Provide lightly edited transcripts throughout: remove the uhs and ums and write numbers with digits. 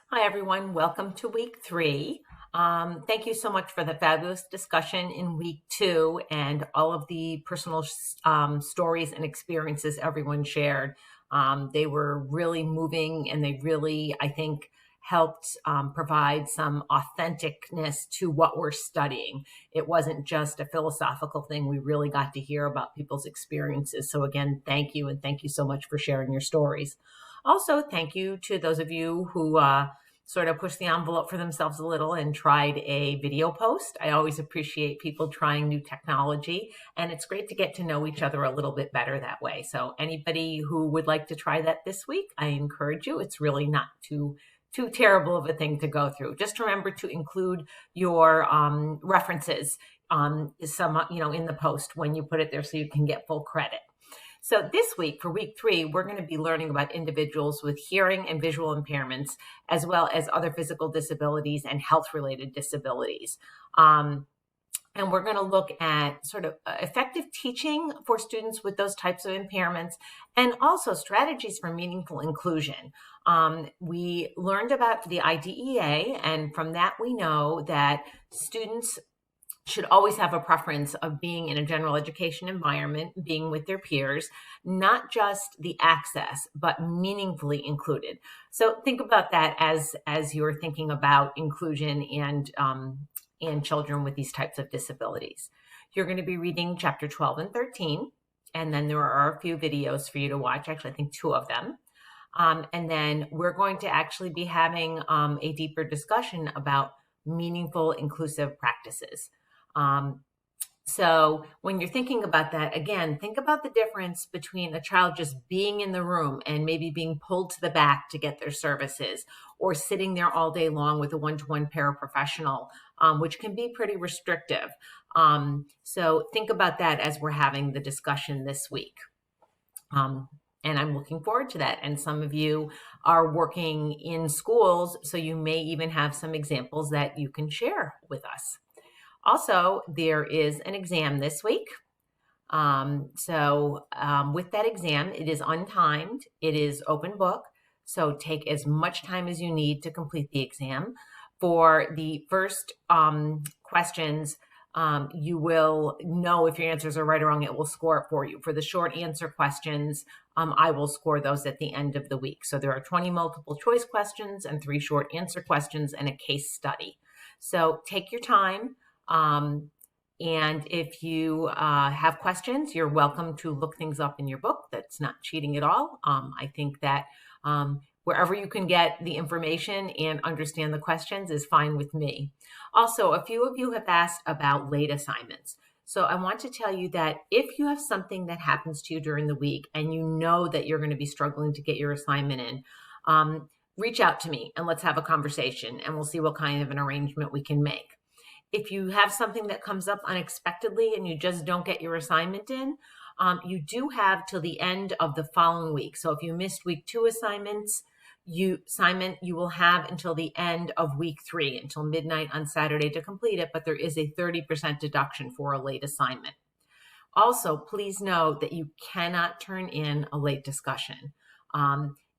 Hi, everyone. Welcome to week 3. Thank you so much for the fabulous discussion in week 2 and all of the personal stories and experiences everyone shared. They were really moving and they really, I think, helped provide some authenticness to what we're studying. It wasn't just a philosophical thing. We really got to hear about people's experiences. So again, thank you, and thank you so much for sharing your stories. Also, thank you to those of you who sort of pushed the envelope for themselves a little and tried a video post. I always appreciate people trying new technology, and it's great to get to know each other a little bit better that way. So anybody who would like to try that this week, I encourage you. It's really not too terrible of a thing to go through. Just remember to include your references in the post when you put it there so you can get full credit. So this week, for week 3, we're going to be learning about individuals with hearing and visual impairments, as well as other physical disabilities and health-related disabilities. And we're going to look at sort of effective teaching for students with those types of impairments and also strategies for meaningful inclusion. We learned about the IDEA, and from that we know that students should always have a preference of being in a general education environment, being with their peers, not just the access, but meaningfully included. So think about that as you're thinking about inclusion and children with these types of disabilities. You're going to be reading chapter 12 and 13, and then there are a few videos for you to watch, actually I think 2 of them. And then we're going to actually be having a deeper discussion about meaningful inclusive practices. So when you're thinking about that, again, think about the difference between a child just being in the room and maybe being pulled to the back to get their services, or sitting there all day long with a one-to-one paraprofessional, which can be pretty restrictive. So think about that as we're having the discussion this week. And I'm looking forward to that. And some of you are working in schools, so you may even have some examples that you can share with us. Also, there is an exam this week. With that exam, it is untimed. It is open book. So take as much time as you need to complete the exam. For the first questions, you will know if your answers are right or wrong. It will score it for you. For the short answer questions, I will score those at the end of the week. So there are 20 multiple choice questions and 3 short answer questions and a case study. So take your time. And if you have questions, you're welcome to look things up in your book. That's not cheating at all. I think that wherever you can get the information and understand the questions is fine with me. Also, a few of you have asked about late assignments. So I want to tell you that if you have something that happens to you during the week and you know that you're going to be struggling to get your assignment in, reach out to me and let's have a conversation and we'll see what kind of an arrangement we can make. If you have something that comes up unexpectedly and you just don't get your assignment in, you do have till the end of the following week. So if you missed week 2 assignment, you will have until the end of week 3, until midnight on Saturday to complete it, but there is a 30% deduction for a late assignment. Also, please know that you cannot turn in a late discussion.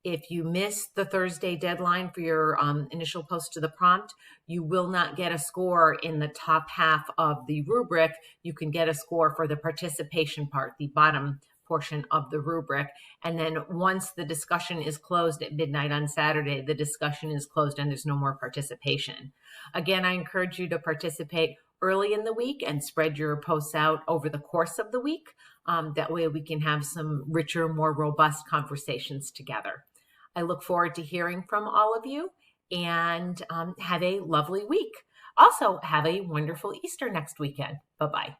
If you miss the Thursday deadline for your initial post to the prompt, you will not get a score in the top half of the rubric. You can get a score for the participation part, the bottom portion of the rubric. And then once the discussion is closed at midnight on Saturday, the discussion is closed and there's no more participation. Again, I encourage you to participate early in the week and spread your posts out over the course of the week. That way we can have some richer, more robust conversations together. I look forward to hearing from all of you, and have a lovely week. Also, have a wonderful Easter next weekend. Bye-bye.